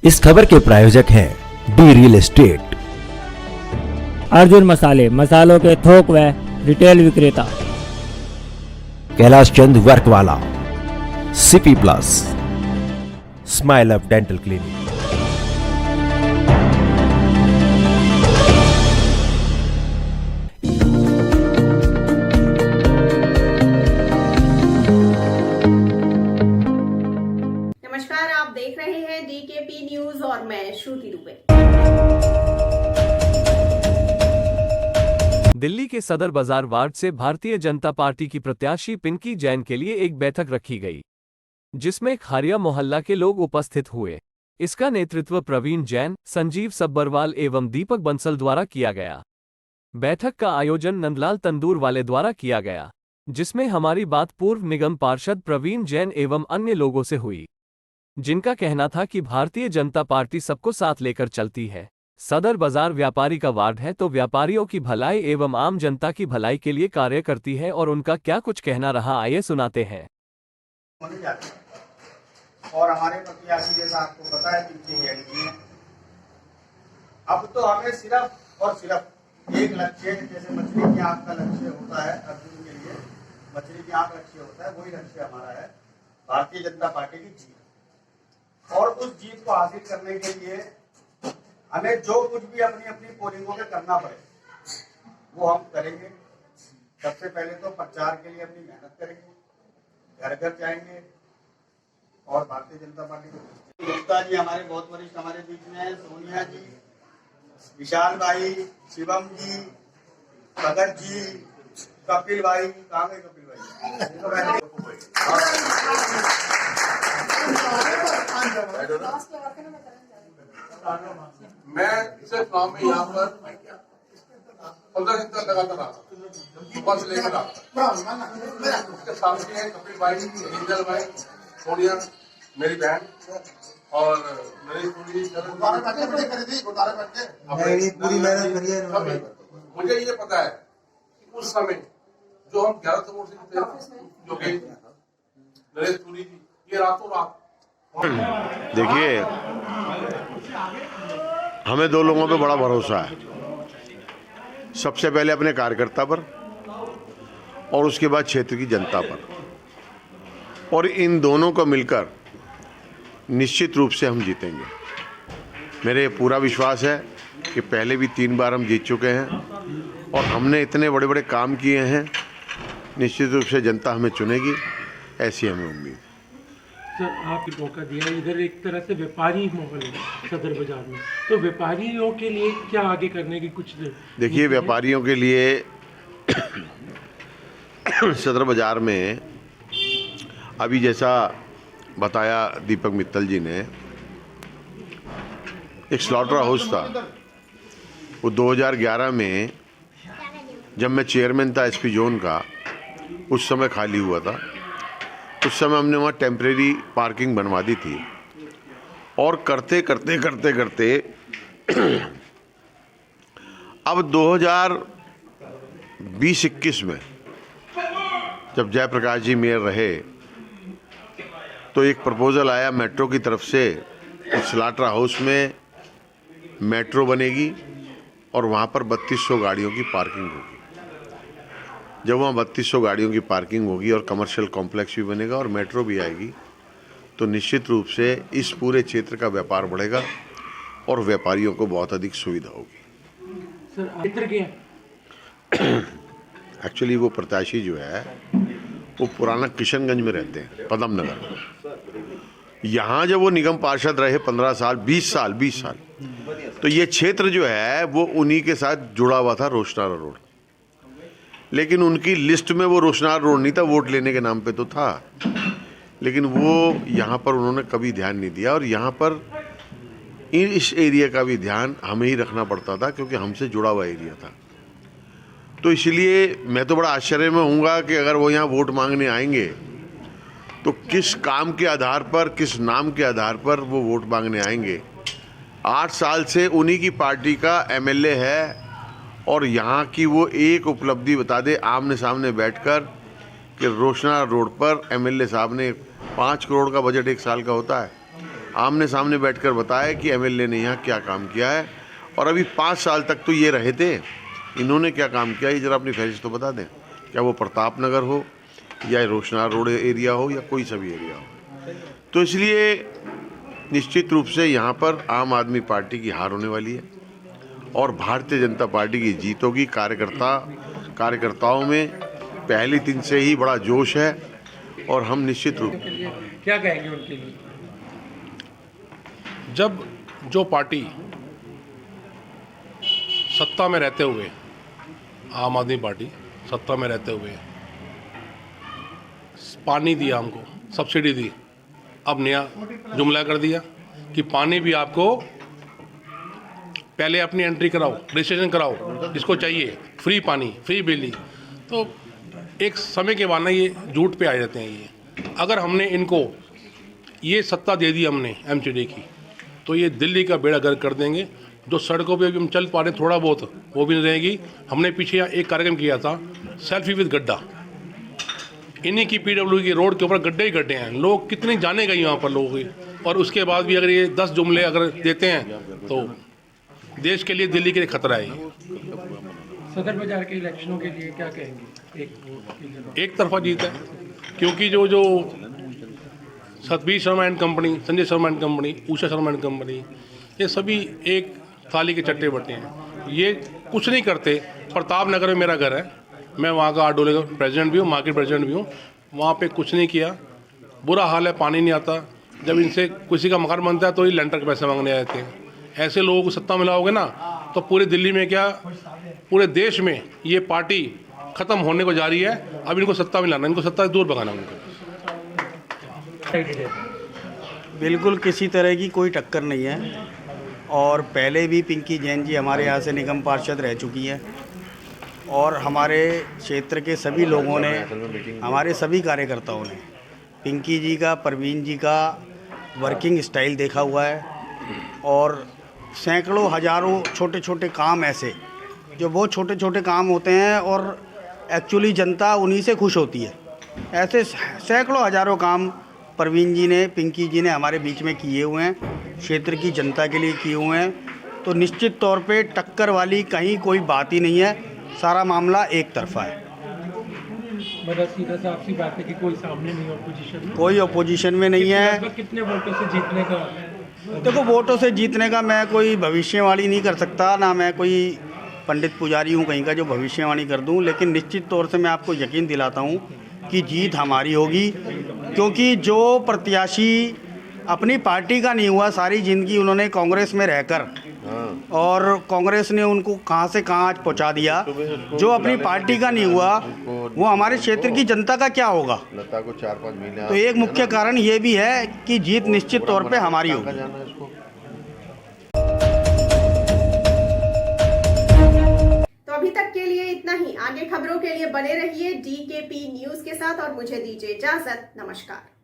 इस खबर के प्रायोजक हैं डी रियल एस्टेट, अर्जुन मसाले, मसालों के थोक व रिटेल विक्रेता, कैलाश चंद वर्क वाला, CP plus, smile up dental clinic. नमस्कार, आप देख रहे हैं डीकेपी न्यूज और मैं श्रुति दुबे। दिल्ली के सदर बाजार वार्ड से भारतीय जनता पार्टी की प्रत्याशी पिंकी जैन के लिए एक बैठक रखी गई, जिसमें खारिया मोहल्ला के लोग उपस्थित हुए। इसका नेतृत्व प्रवीण जैन, संजीव सब्बरवाल एवं दीपक बंसल द्वारा किया गया। बैठक का आयोजन नंदलाल तंदूर वाले द्वारा किया गया, जिसमें हमारी बात पूर्व निगम पार्षद प्रवीण जैन एवं अन्य लोगों से हुई, जिनका कहना था कि भारतीय जनता पार्टी सबको साथ लेकर चलती है। सदर बाजार व्यापारी का वार्ड है, तो व्यापारियों की भलाई एवं आम जनता की भलाई के लिए कार्य करती है, और उनका क्या कुछ कहना रहा, आइए सुनाते हैं। और हमारे प्रत्याशी जैसा आपको पता है पिंकी जैन जी, अब तो हमें सिर्फ और सिर्फ एक लक्ष्य, जैसे मछली की आंख का लक्ष्य होता है, अर्जुन के लिए मछली की आंख लक्ष्य होता है, वही लक्ष्य हमारा है, भारतीय जनता पार्टी की जीत। और उस जीत को हासिल करने के लिए हमें जो कुछ भी अपनी अपनी पोलिंगों में करना पड़े वो हम करेंगे। सबसे पहले तो प्रचार के लिए अपनी मेहनत करेंगे, घर घर जाएंगे और भारतीय जनता पार्टी को। गुप्ता जी हमारे बहुत वरिष्ठ हमारे बीच में है, सोनिया जी, विशाल भाई, शिवम जी, भगत जी, कपिल भाई, कहाँ गए कपिल भाई? मैं सिर्फ गाँव में यहाँ पर 15 दिन तक लगातार रहा, सुबह से लेकर आता। उसके सामने है कपिल भाई, इंजल भाई, सोनिया मेरी बहन और मेरी पूरी मुझे ये पता है कि उस समय जो हम 11 वोट से जीते, जो कि नरेश पुरी जी, ये रातों रात। देखिए, हमें दो लोगों पे बड़ा भरोसा है। सबसे पहले अपने कार्यकर्ता पर और उसके बाद क्षेत्र की जनता पर, और इन दोनों को मिलकर निश्चित रूप से हम जीतेंगे। मेरे पूरा विश्वास है कि पहले भी 3 बार हम जीत चुके हैं और हमने इतने बड़े बड़े काम किए हैं, निश्चित रूप से जनता हमें चुनेगी, ऐसी हमें उम्मीद है। सर, आपने मौका दिया, इधर एक तरह से व्यापारी माहौल है सदर बाजार में, तो व्यापारियों के लिए क्या आगे करने की कुछ? देखिए, व्यापारियों के लिए सदर बाजार में अभी जैसा बताया दीपक मित्तल जी ने, एक स्लॉटर हाउस था, वो 2011 में जब मैं चेयरमैन था एसपी जोन का, उस समय खाली हुआ था। उस समय हमने वहाँ टेम्परेरी पार्किंग बनवा दी थी, और करते करते करते करते अब 2020-21 में जब जयप्रकाश जी मेयर रहे, तो एक प्रपोजल आया मेट्रो की तरफ से, उस स्लॉटर हाउस में मेट्रो बनेगी और वहाँ पर 3200 गाड़ियों की पार्किंग होगी। जब वहाँ 3200 गाड़ियों की पार्किंग होगी और कमर्शियल कॉम्प्लेक्स भी बनेगा और मेट्रो भी आएगी, तो निश्चित रूप से इस पूरे क्षेत्र का व्यापार बढ़ेगा और व्यापारियों को बहुत अधिक सुविधा होगी। सर, क्षेत्र के एक्चुअली वो प्रत्याशी जो है वो पुराना किशनगंज में रहते हैं, पदम नगर में। यहाँ जब वो निगम पार्षद रहे 15 साल 20 साल, तो ये क्षेत्र जो है वो उन्हीं के साथ जुड़ा हुआ था, रोशनारा रोड। लेकिन उनकी लिस्ट में वो रोशनार रोड नहीं था, वोट लेने के नाम पे तो था, लेकिन वो यहाँ पर उन्होंने कभी ध्यान नहीं दिया। और यहाँ पर इस एरिया का भी ध्यान हमें ही रखना पड़ता था, क्योंकि हमसे जुड़ा हुआ एरिया था। तो इसलिए मैं तो बड़ा आश्चर्य में हूँगा कि अगर वो यहाँ वोट मांगने आएंगे तो किस काम के आधार पर, किस नाम के आधार पर वो वोट मांगने आएंगे। 8 साल से उन्हीं की पार्टी का एमएलए है, और यहाँ की वो एक उपलब्धि बता दे आमने सामने बैठकर कि रोशना रोड पर एमएलए साहब ने 5 करोड़ का बजट 1 साल का होता है, आमने सामने बैठकर बताया कि एमएलए ने यहाँ क्या काम किया है, और अभी 5 साल तक तो ये रहे थे, इन्होंने क्या काम किया ये जरा अपनी फहरिस्त तो बता दें। क्या वो प्रताप नगर हो या रोशनार रोड एरिया हो या कोई सा भी एरिया हो। तो इसलिए निश्चित रूप से यहाँ पर आम आदमी पार्टी की हार होने वाली है और भारतीय जनता पार्टी की जीत होगी। कार्यकर्ताओं में पहले दिन से ही बड़ा जोश है और हम निश्चित रूप क्या कहेंगे उनके लिए? जब जो पार्टी सत्ता में रहते हुए, आम आदमी पार्टी सत्ता में रहते हुए पानी दिया हमको, सब्सिडी दी, अब नया जुमला कर दिया कि पानी भी आपको पहले अपनी एंट्री कराओ, रजिस्ट्रेशन कराओ, जिसको चाहिए फ्री पानी, फ्री बिजली। तो एक समय के बाद ना ये झूठ पे आ जाते हैं। ये अगर हमने इनको ये सत्ता दे दी हमने एमसीडी की, तो ये दिल्ली का बेड़ा गर्क कर देंगे। जो सड़कों पे भी हम चल पा रहे थोड़ा बहुत, वो भी नहीं रहेगी। हमने पीछे एक कार्यक्रम किया था, सेल्फी विद गड्ढा। इन्हीं की पीडब्ल्यू की रोड के ऊपर गड्ढे ही गड्ढे हैं, लोग कितने जाने गए यहाँ पर लोगों की। और उसके बाद भी अगर ये 10 जुमले अगर देते हैं तो देश के लिए, दिल्ली के लिए खतरा है। सदर बाजार के इलेक्शनों के लिए क्या कहेंगे? एक तरफा जीत है, क्योंकि जो Satbir Sharma and company, Sanjay Sharma and company, Usha Sharma and company, ये सभी एक थाली के चट्टे बट्टे हैं। ये कुछ नहीं करते। प्रताप नगर में मेरा घर है, मैं वहाँ का आडोले का प्रेसिडेंट भी हूँ, मार्केट प्रेसिडेंट भी हूँ। वहाँ पे कुछ नहीं किया, बुरा हाल है, पानी नहीं आता। जब इनसे किसी का मकान बनता है तो ये लेंटर के पैसे मांगने आते हैं। ऐसे लोगों को सत्ता मिलाओगे ना तो पूरी दिल्ली में क्या, पूरे देश में ये पार्टी खत्म होने को जा रही है। अब इनको सत्ता मिलाना, इनको सत्ता से दूर भगाना उनको। बिल्कुल किसी तरह की कोई टक्कर नहीं है। और पहले भी पिंकी जैन जी हमारे यहाँ से निगम पार्षद रह चुकी हैं और हमारे क्षेत्र के सभी लोगों ने, हमारे सभी कार्यकर्ताओं ने पिंकी जी का, परवीन जी का वर्किंग स्टाइल देखा हुआ है। और सैकड़ों हजारों छोटे छोटे काम ऐसे जो बहुत छोटे छोटे काम होते हैं और एक्चुअली जनता उन्हीं से खुश होती है। ऐसे सैकड़ों हजारों काम परवीन जी ने, पिंकी जी ने हमारे बीच में किए हुए हैं, क्षेत्र की जनता के लिए किए हुए हैं। तो निश्चित तौर पे टक्कर वाली कहीं कोई बात ही नहीं है, सारा मामला एक तरफा है। मतलब सीधा साफ सी बात है कि कोई सामने नहीं, ऑपोजिशन में कोई ऑपोजिशन में नहीं है। कितने वोटों से जीतने का? देखो, वोटों से जीतने का मैं कोई भविष्यवाणी नहीं कर सकता, ना मैं कोई पंडित पुजारी हूँ कहीं का जो भविष्यवाणी कर दूँ। लेकिन निश्चित तौर से मैं आपको यकीन दिलाता हूँ कि जीत हमारी होगी, क्योंकि जो प्रत्याशी अपनी पार्टी का नहीं हुआ, सारी ज़िंदगी उन्होंने कांग्रेस में रहकर, और कांग्रेस ने उनको कहां से कहां आज पहुंचा दिया, जो अपनी पार्टी का नहीं हुआ वो हमारे क्षेत्र की जनता का क्या होगा। तो एक मुख्य कारण ये भी है कि जीत निश्चित तौर पे हमारी होगी। तो अभी तक के लिए इतना ही। आगे खबरों के लिए बने रहिए DKP न्यूज के साथ और मुझे दीजिए इजाजत। नमस्कार।